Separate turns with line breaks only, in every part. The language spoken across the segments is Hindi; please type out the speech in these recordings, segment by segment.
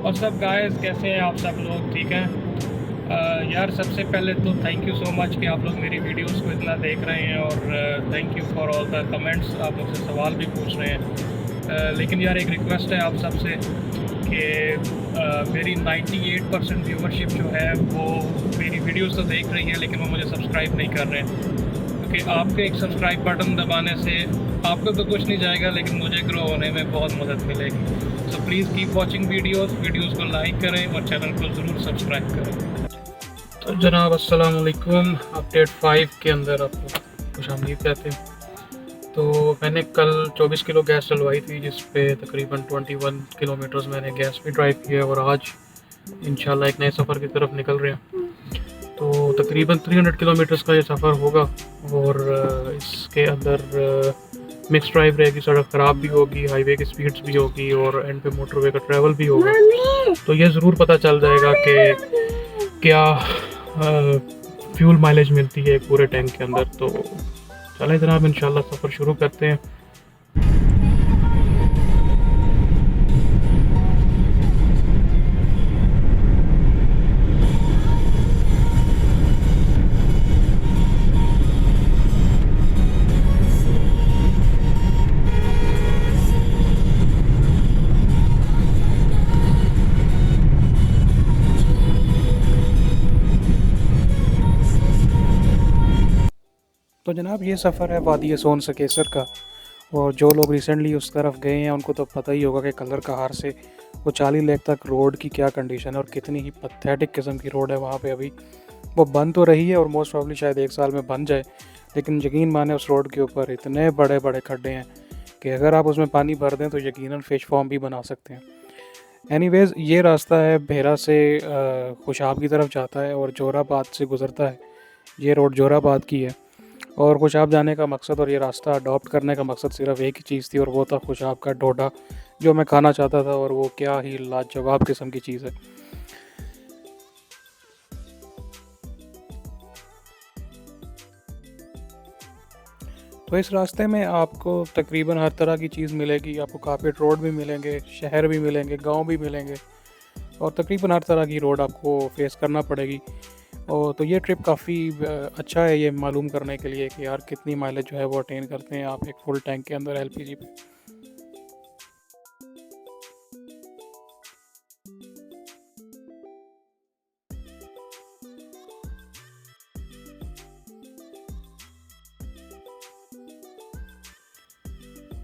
और सब गाइस कैसे हैं आप सब लोग ठीक हैं। यार सबसे पहले तो थैंक यू सो मच कि आप लोग मेरी वीडियोस को इतना देख रहे हैं और thank you for all the comments, आप मुझसे सवाल भी पूछ रहे हैं। लेकिन यार एक रिक्वेस्ट है आप सबसे कि मेरी 98% व्यूवरशिप जो है वो मेरी वीडियोस तो देख रही है लेकिन वो मुझे सब्सक्राइब नहीं कर रहे हैं, क्योंकि आपके एक सब्सक्राइब बटन दबाने से आपको तो कुछ नहीं जाएगा लेकिन मुझे ग्रो होने में बहुत मदद मिलेगी। So please keep watching videos को लाइक करें और चैनल को ज़रूर सब्सक्राइब करें। तो जनाब अस्सलाम वालेकुम, अपडेट 5 के अंदर आपको खुशामदीद कहते हैं। तो मैंने कल 24 किलो गैस डलवाई थी जिस पे तकरीबन 21 किलोमीटर्स मैंने गैस भी ड्राइव किया और आज इंशाल्लाह एक नए सफ़र की तरफ निकल रहे हैं। तो तकरीबन 300 किलोमीटर्स का ये सफ़र होगा और इसके अंदर मिक्स ड्राइव रहेगी, सड़क ख़राब भी होगी, हाईवे की स्पीड्स भी होगी और एंड पे मोटरवे का ट्रैवल भी होगा। तो ये ज़रूर पता चल जाएगा कि क्या फ्यूल माइलेज मिलती है पूरे टैंक के अंदर। तो चलें जनाब इंशाल्लाह सफ़र शुरू करते हैं। तो जनाब ये सफ़र है वादी सोन से केसर का, और जो लोग रिसेंटली उस तरफ गए हैं उनको तो पता ही होगा कि कलर कहार से वो 40 लेक तक रोड की क्या कंडीशन है और कितनी ही पथेटिक किस्म की रोड है वहाँ पे। अभी वो बन तो रही है और मोस्ट प्रॉब्ली शायद 1 साल में बन जाए, लेकिन यकीन माने उस रोड के ऊपर इतने बड़े बड़े खड्डे हैं कि अगर आप उसमें पानी भर दें तो यकीनन फ़िश फॉर्म भी बना सकते हैं। एनीवेज़ ये रास्ता है भेरा से खुशाब की तरफ जाता है और जोराबाद से गुज़रता है। ये रोड जोराबाद की है और खुशाब जाने का मकसद और ये रास्ता अडॉप्ट करने का मकसद सिर्फ एक ही चीज़ थी और वो था खुशाब का ढोढा, जो मैं खाना चाहता था और वो क्या ही लाजवाब किस्म की चीज़ है। तो इस रास्ते में आपको तकरीबन हर तरह की चीज़ मिलेगी। आपको कारपेट रोड भी मिलेंगे, शहर भी मिलेंगे, गांव भी मिलेंगे और तकरीबन हर तरह की रोड आपको फेस करना पड़ेगी। और तो ये ट्रिप काफ़ी अच्छा है ये मालूम करने के लिए कि यार कितनी माइलेज जो है वो अटेन करते हैं आप एक फुल टैंक के अंदर एलपीजी पे।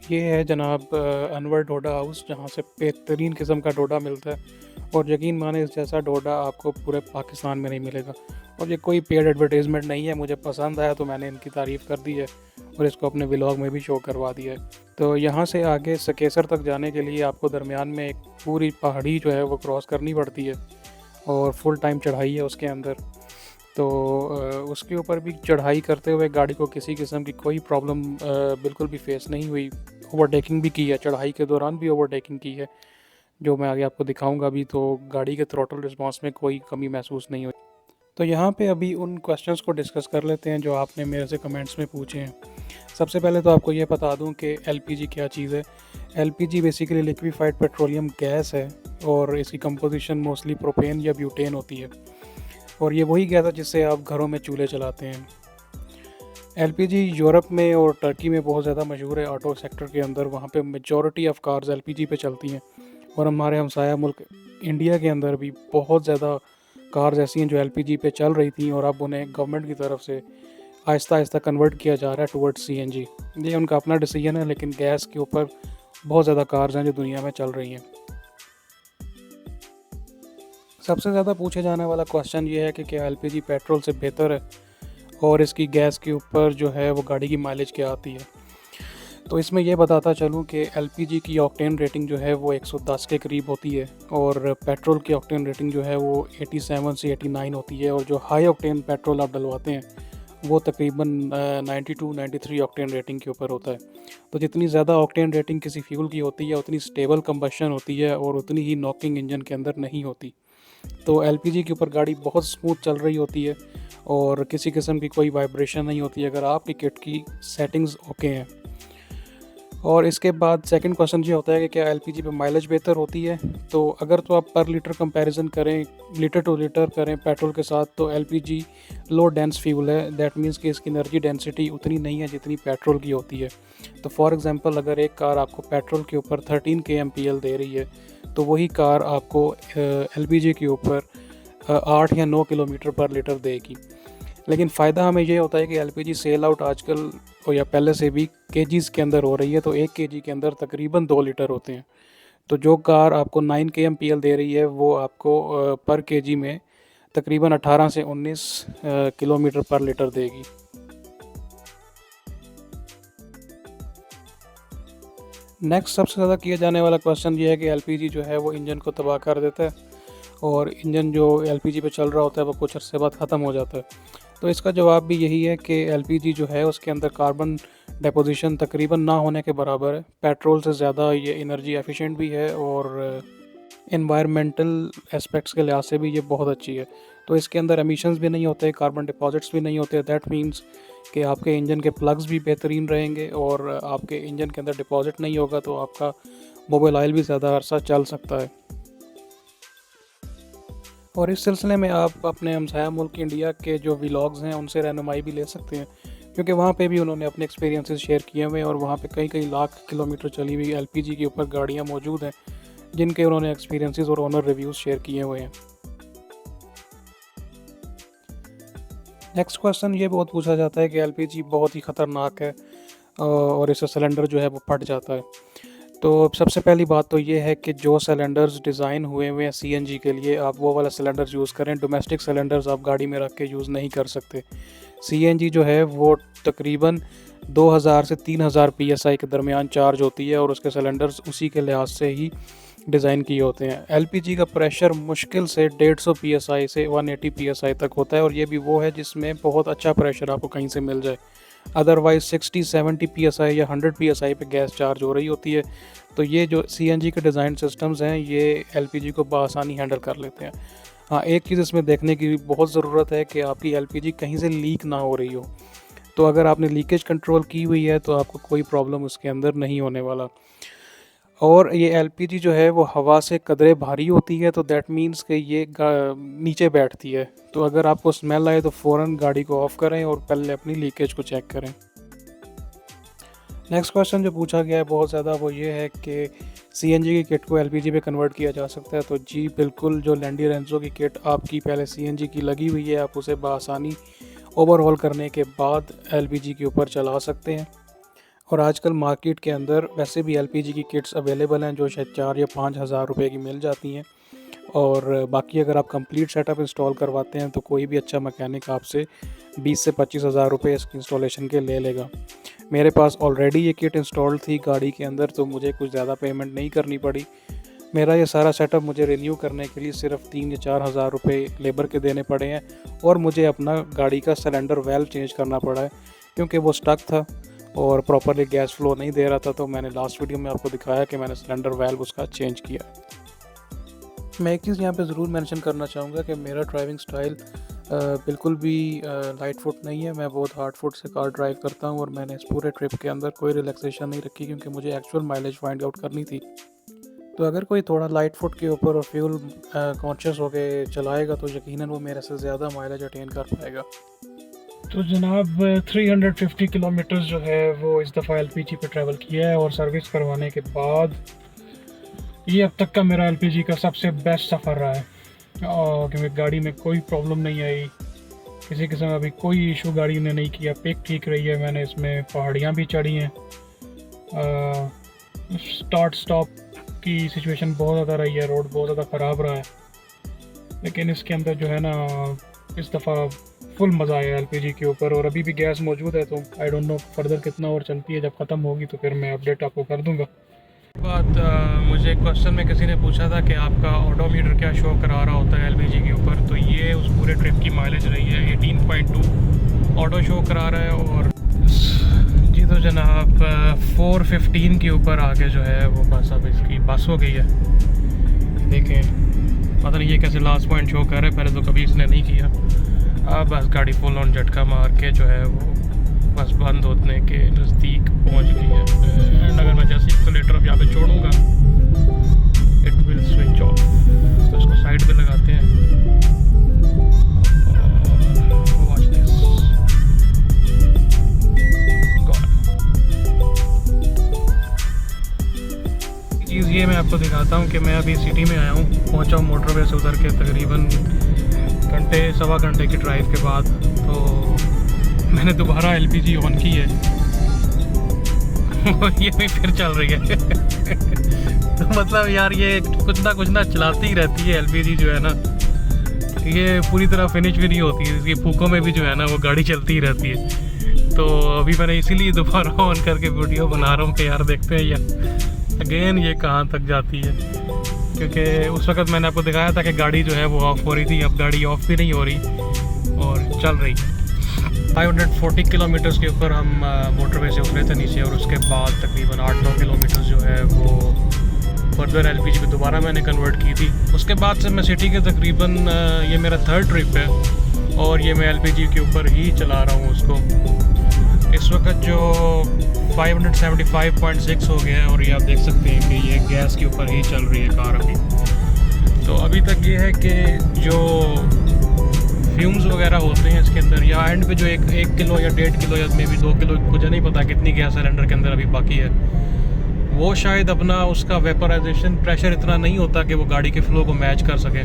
ये है जनाब अनवर डोडा हाउस, जहाँ से बेहतरीन किस्म का डोडा मिलता है और यकीन माने इस जैसा डोडा आपको पूरे पाकिस्तान में नहीं मिलेगा। और ये कोई पेड एडवर्टाइजमेंट नहीं है, मुझे पसंद आया तो मैंने इनकी तारीफ़ कर दी है और इसको अपने व्लॉग में भी शो करवा दिया है। तो यहाँ से आगे सकेसर तक जाने के लिए आपको दरमियान में एक पूरी पहाड़ी जो है वो क्रॉस करनी पड़ती है और फुल टाइम चढ़ाई है उसके अंदर। तो उसके ऊपर भी चढ़ाई करते हुए गाड़ी को किसी किस्म की कोई प्रॉब्लम बिल्कुल भी फेस नहीं हुई। ओवरटेकिंग भी की है, चढ़ाई के दौरान भी ओवरटेकिंग की है, जो मैं आगे आपको दिखाऊंगा भी। तो गाड़ी के थ्रोटल रिस्पांस में कोई कमी महसूस नहीं हुई। तो यहाँ पे अभी उन क्वेश्चंस को डिस्कस कर लेते हैं जो आपने मेरे से कमेंट्स में पूछे हैं। सबसे पहले तो आपको ये बता दूं कि एलपीजी क्या चीज़ है। LPG basically liquefied petroleum gas है और इसकी कंपोजिशन मोस्टली प्रोपेन या ब्यूटेन होती है और ये वही गैस है जिससे आप घरों में चूल्हे चलाते हैं। एलपीजी यूरोप में और टर्की में बहुत ज़्यादा मशहूर है ऑटो सेक्टर के अंदर। वहाँ पे मेजॉरिटी ऑफ कार्स एलपीजी पे चलती हैं और हमारे हमसाया मुल्क इंडिया के अंदर भी बहुत ज़्यादा कार्स ऐसी हैं जो एलपीजी पे चल रही थी और अब उन्हें गवर्नमेंट की तरफ से आहिस्ता आहिस्ता कन्वर्ट किया जा रहा है टुवर्ड्स सीएनजी। ये उनका अपना डिसीजन है, लेकिन गैस के ऊपर बहुत ज़्यादा कार्स हैं जो दुनिया में चल रही हैं। सबसे ज़्यादा पूछे जाने वाला क्वेश्चन ये है कि क्या एलपीजी पेट्रोल से बेहतर है और इसकी गैस के ऊपर जो है वो गाड़ी की माइलेज क्या आती है। तो इसमें यह बताता चलूँ कि एलपीजी की ऑक्टेन रेटिंग जो है वो 110 के करीब होती है और पेट्रोल की ऑक्टेन रेटिंग जो है वो 87 से 89 होती है और जो हाई ऑक्टेन पेट्रोल आप डलवाते हैं वो तकरीबन 92-93 ऑक्टेन रेटिंग के ऊपर होता है। तो जितनी ज़्यादा ऑक्टेन रेटिंग किसी फ्यूल की होती है उतनी स्टेबल कंबशन होती है और उतनी ही नॉकिंग इंजन के अंदर नहीं होती। तो एलपीजी के ऊपर गाड़ी बहुत स्मूथ चल रही होती है और किसी किस्म की कोई वाइब्रेशन नहीं होती अगर आपकी किट की सेटिंग्स ओके हैं। और इसके बाद सेकंड क्वेश्चन ये होता है कि क्या एलपीजी पे माइलेज बेहतर होती है। तो अगर तो आप पर लीटर कंपैरिजन करें, लीटर टू लीटर करें पेट्रोल के साथ, तो एलपीजी लो डेंस फ्यूल है। दैट मीन्स कि इसकी एनर्जी डेंसिटी उतनी नहीं है जितनी पेट्रोल की होती है। तो फॉर एग्जांपल अगर एक कार आपको पेट्रोल के ऊपर 13 kmpl दे रही है, तो वही कार आपको एलपीजी के ऊपर 8 या 9 किलोमीटर पर लीटर देगी। लेकिन फ़ायदा हमें ये होता है कि एलपीजी सेल आउट आजकल या पहले से भी केजीज़ के अंदर हो रही है। तो 1 केजी के अंदर तकरीबन 2 लीटर होते हैं। तो जो कार आपको 9 kmpl दे रही है वो आपको पर केजी में तकरीबन 18 से 19 किलोमीटर पर लीटर देगी। नेक्स्ट सबसे ज़्यादा किया जाने वाला क्वेश्चन ये है कि एलपीजी जो है वो इंजन को तबाह कर देता है और इंजन जो एलपीजी पे चल रहा होता है वो कुछ अर्से बाद ख़त्म हो जाता है। तो इसका जवाब भी यही है कि एलपीजी जो है उसके अंदर कार्बन डिपोजिशन तकरीबन ना होने के बराबर है। पेट्रोल से ज़्यादा ये एनर्जी एफिशिएंट भी है और एनवायरमेंटल एस्पेक्ट्स के लिहाज से भी ये बहुत अच्छी है। तो इसके अंदर एमिशंस भी नहीं होते, कार्बन डिपॉजिट्स भी नहीं होते। दैट मीन्स कि आपके इंजन के प्लग्स भी बेहतरीन रहेंगे और आपके इंजन के अंदर डिपॉजिट नहीं होगा तो आपका मोबाइल ऑयल भी ज़्यादा अरसा चल सकता है। और इस सिलसिले में आप अपने हमसाया मुल्क इंडिया के जो व्लॉग्स हैं उनसे रहनुमाई भी ले सकते हैं, क्योंकि वहाँ पे भी उन्होंने अपने एक्सपीरियंसेस शेयर किए हुए हैं और वहाँ पे कई कई लाख किलोमीटर चली हुई एलपीजी के ऊपर गाड़ियाँ मौजूद हैं जिनके उन्होंने एक्सपीरियंसेस और ऑनर रिव्यूज़ शेयर किए हुए हैं। नेक्स्ट क्वेश्चन ये बहुत पूछा जाता है कि एलपीजी बहुत ही ख़तरनाक है और इसका सिलेंडर जो है वो फट जाता है। तो सबसे पहली बात तो ये है कि जो सिलेंडर्स डिज़ाइन हुए हुए हैं सीएनजी के लिए, आप वो वाला सिलेंडर यूज़ करें। डोमेस्टिक सिलेंडर्स आप गाड़ी में रख के यूज़ नहीं कर सकते। सीएनजी जो है वो तकरीबन 2000 से 3000 पीएसआई के दरमियान चार्ज होती है और उसके सिलेंडर्स उसी के लिहाज से ही डिज़ाइन किए होते हैं। एलपीजी का प्रेशर मुश्किल से 150 पीएसआई से 180 पीएसआई तक होता है और ये भी वो है जिसमें बहुत अच्छा प्रेशर आपको कहीं से मिल जाए। अदरवाइज़ 60-70 पीएसआई या 100 पीएसआई पे गैस चार्ज हो रही होती है। तो ये जो सीएनजी के डिज़ाइन सिस्टम्स हैं ये एलपीजी को बआसानी हैंडल कर लेते हैं। हाँ, एक चीज़ इसमें देखने की बहुत ज़रूरत है कि आपकी एलपीजी कहीं से लीक ना हो रही हो। तो अगर आपने लीकेज कंट्रोल की हुई है तो आपको कोई प्रॉब्लम उसके अंदर नहीं होने वाला। और ये एलपीजी जो है वो हवा से कदरे भारी होती है, तो दैट मीन्स कि ये नीचे बैठती है। तो अगर आपको स्मेल आए तो फ़ौरन गाड़ी को ऑफ़ करें और पहले अपनी लीकेज को चेक करें। नेक्स्ट क्वेश्चन जो पूछा गया है बहुत ज़्यादा वो ये है कि सीएनजी की किट को एलपीजी पे कन्वर्ट किया जा सकता है। तो जी बिल्कुल, जो लैंडी रेंजो की किट आपकी पहले सीएनजी की लगी हुई है, आप उसे बआसानी ओवरहॉल करने के बाद एलपीजी के ऊपर चला सकते हैं। और आजकल मार्केट के अंदर वैसे भी एलपीजी की किट्स अवेलेबल हैं जो शायद 4 या 5 हज़ार रुपये की मिल जाती हैं। और बाकी अगर आप कंप्लीट सेटअप इंस्टॉल करवाते हैं तो कोई भी अच्छा मैकेनिक आपसे 20 से 25 हज़ार रुपये इसकी इंस्टॉलेशन के ले लेगा। मेरे पास ऑलरेडी ये किट इंस्टॉल्ड थी गाड़ी के अंदर, तो मुझे कुछ ज़्यादा पेमेंट नहीं करनी पड़ी। मेरा ये सारा सेटअप मुझे रिन्यू करने के लिए सिर्फ 3 या 4 हज़ार रुपये लेबर के देने पड़े हैं और मुझे अपना गाड़ी का सिलेंडर वेल्व चेंज करना पड़ा है क्योंकि वो स्टक था और प्रॉपरली गैस फ्लो नहीं दे रहा था। तो मैंने लास्ट वीडियो में आपको दिखाया कि मैंने सिलेंडर वेल्व उसका चेंज किया। मैं एक चीज़ यहाँ पे ज़रूर मेंशन करना चाहूँगा कि मेरा ड्राइविंग स्टाइल बिल्कुल भी लाइट फुट नहीं है। मैं बहुत हार्ड फुट से कार ड्राइव करता हूँ और मैंने इस पूरे ट्रिप के अंदर कोई रिलैक्सेशन नहीं रखी क्योंकि मुझे एक्चुअल माइलेज फाइंड आउट करनी थी। तो अगर कोई थोड़ा लाइट फुट के ऊपर और फ्यूल कॉन्शियस होकर चलाएगा तो यकीनन वो मेरे से ज़्यादा माइलेज अटेन कर पाएगा। तो जनाब 350 किलोमीटर्स जो है वो इस दफ़ा एलपीजी पे ट्रैवल किया है और सर्विस करवाने के बाद ये अब तक का मेरा एलपीजी का सबसे बेस्ट सफ़र रहा है। क्योंकि गाड़ी में कोई प्रॉब्लम नहीं आई, किसी किस्म का भी कोई इशू गाड़ी ने नहीं किया, पिक ठीक रही है। मैंने इसमें पहाड़ियाँ भी चढ़ी हैं। स्टार्ट स्टॉप की सिचुएशन बहुत ज़्यादा रही है, रोड बहुत ज़्यादा ख़राब रहा है, लेकिन इसके अंदर जो है ना इस दफ़ा फुल मज़ा आया एलपीजी के ऊपर। और अभी भी गैस मौजूद है तो आई डोंट नो फर्दर कितना और चलती है। जब ख़त्म होगी तो फिर मैं अपडेट आपको कर दूँगा। बात मुझे क्वेश्चन में किसी ने पूछा था कि आपका ऑडोमीटर क्या शो करा रहा होता है एलपीजी के ऊपर, तो ये उस पूरे ट्रिप की माइलेज रही है 18.2 ऑटो शो करा रहा है। और जी तो जनाब 415 के ऊपर आगे जो है वो बस अब इसकी बस हो गई है। देखें पता नहीं ये कैसे लास्ट पॉइंट शो कर रहा है, पहले तो कभी इसने नहीं किया। अब बस गाड़ी फुल ऑन झटका मार के जो है वो बस बंद होने के नज़दीक पहुंच गई है। एंड अगर मैं जैसे एक्सीलेटर अब यहाँ पे छोड़ूंगा इट विल स्विच ऑफ। तो इसको साइड पे लगाते हैं और वॉच दिस। चीज़ ये मैं आपको दिखाता हूँ कि मैं अभी सिटी में आया हूँ, पहुँचा हूँ मोटरवे से उतर के तकरीबन घंटे सवा घंटे की ड्राइव के बाद। तो मैंने दोबारा एलपीजी ऑन की है और ये भी फिर चल रही है तो मतलब यार ये कुछ ना चलाती ही रहती है एलपीजी जो है ना, ये पूरी तरह फिनिश भी नहीं होती है। इसकी फूकों में भी जो है ना वो गाड़ी चलती ही रहती है। तो अभी मैंने इसीलिए दोबारा ऑन करके वीडियो बना रहा हूँ कि यार देखते हैं यार अगेन ये कहाँ तक जाती है, क्योंकि उस वक्त मैंने आपको दिखाया था कि गाड़ी जो है वो ऑफ़ हो रही थी। अब गाड़ी ऑफ़ भी नहीं हो रही और चल रही है। 540 किलोमीटर्स के ऊपर हम मोटरवे से उतरे थे नीचे और उसके बाद तकरीबन 8-9 किलोमीटर जो है वो फर्दर एलपीजी पे दोबारा मैंने कन्वर्ट की थी। उसके बाद से मैं सिटी के तकरीबन ये मेरा 3rd ट्रिप है और ये मैं एलपीजी के ऊपर ही चला रहा हूँ उसको। इस वक्त जो 575.6 हो गया है और ये आप देख सकते हैं कि ये गैस के ऊपर ही चल रही है कार अभी। तो अभी तक ये है कि जो फ्यूम्स वगैरह होते हैं इसके अंदर, या एंड पे जो एक किलो या 1.5 किलो या मे भी 2 किलो, मुझे नहीं पता कितनी गैस सिलेंडर के अंदर अभी बाकी है, वो शायद अपना उसका वेपराइजेशन प्रेशर इतना नहीं होता कि वो गाड़ी के फ्लो को मैच कर सके।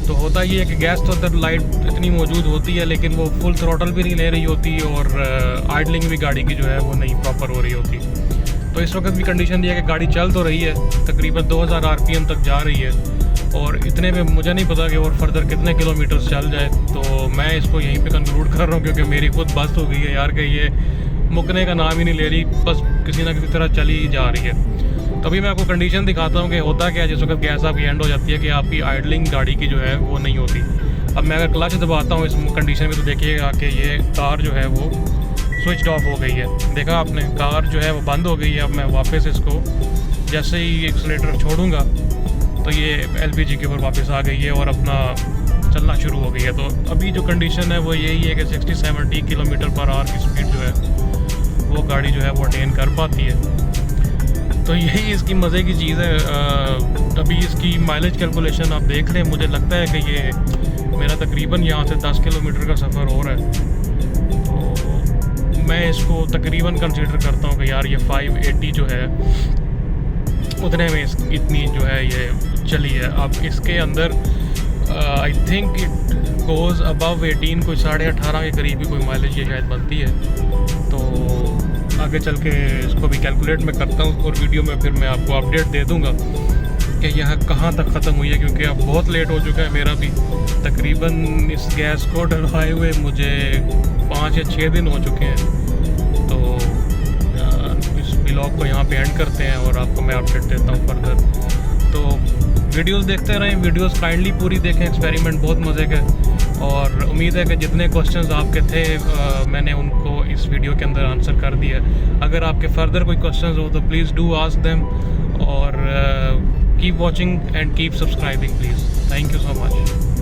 तो होता ये है कि गैस तो अंदर लाइट इतनी मौजूद होती है लेकिन वो फुल थ्रॉटल भी नहीं ले रही होती और आइडलिंग भी गाड़ी की जो है वो नहीं प्रॉपर हो रही होती। तो इस वक्त भी कंडीशन ये है कि गाड़ी चल तो रही है, तकरीबन 2000 RPM तक जा रही है और इतने में मुझे नहीं पता कि और फर्दर कितने किलोमीटर्स चल जाए। तो मैं इसको यहीं पे कंक्लूड कर रहा हूँ क्योंकि मेरी खुद बस हो गई है यार कि ये मुकने का नाम ही नहीं ले रही, बस किसी ना किसी तरह चली ही जा रही है। तो अभी मैं आपको कंडीशन दिखाता हूँ कि होता क्या है जिस वक्त गैस आपकी एंड हो जाती है कि आपकी आइडलिंग गाड़ी की जो है वो नहीं होती। अब मैं अगर क्लच दबाता हूँ इस कंडीशन में तो देखिएगा कि ये कार जो है वो स्विच ऑफ हो गई है। देखा आपने, कार जो है वो बंद हो गई है। अब मैं वापस इसको जैसे ही एक्सीलेटर छोड़ूंगा तो ये एलपीजी के ऊपर वापस आ गई है और अपना चलना शुरू हो गई है। तो अभी जो कंडीशन है वो यही है कि 60-70 km/h की स्पीड जो है वो गाड़ी जो है वो अटेन कर पाती है। तो यही इसकी मज़े की चीज़ है। अभी इसकी माइलेज कैलकुलेशन आप देख लें, मुझे लगता है कि ये मेरा तकरीबन यहाँ से 10 किलोमीटर का सफ़र हो रहा है। तो मैं इसको तकरीबन कंसीडर करता हूँ कि यार ये 580 जो है उतने में इतनी जो है ये चली है। अब इसके अंदर I think it goes above 18, कोई 18.5 के करीब ही कोई माइलेज ये शायद बनती है। तो आगे चल के इसको भी कैलकुलेट मैं करता हूँ और वीडियो में फिर मैं आपको अपडेट दे दूँगा कि यह कहाँ तक ख़त्म हुई है, क्योंकि अब बहुत लेट हो चुका है मेरा भी। तकरीबन इस गैस को डलवाए हुए मुझे 5 या 6 दिन हो चुके हैं। तो इस ब्लॉग को यहाँ पे एंड करते हैं और आपको मैं अपडेट देता हूँ फर्दर। तो वीडियोस देखते रहें, वीडियोस काइंडली पूरी देखें, एक्सपेरिमेंट बहुत मज़े का। और उम्मीद है कि जितने क्वेश्चंस आपके थे मैंने उनको इस वीडियो के अंदर आंसर कर दिया। अगर आपके फर्दर कोई क्वेश्चंस हो तो प्लीज़ डू आस्क देम और keep watching and keep subscribing please. Thank you so much.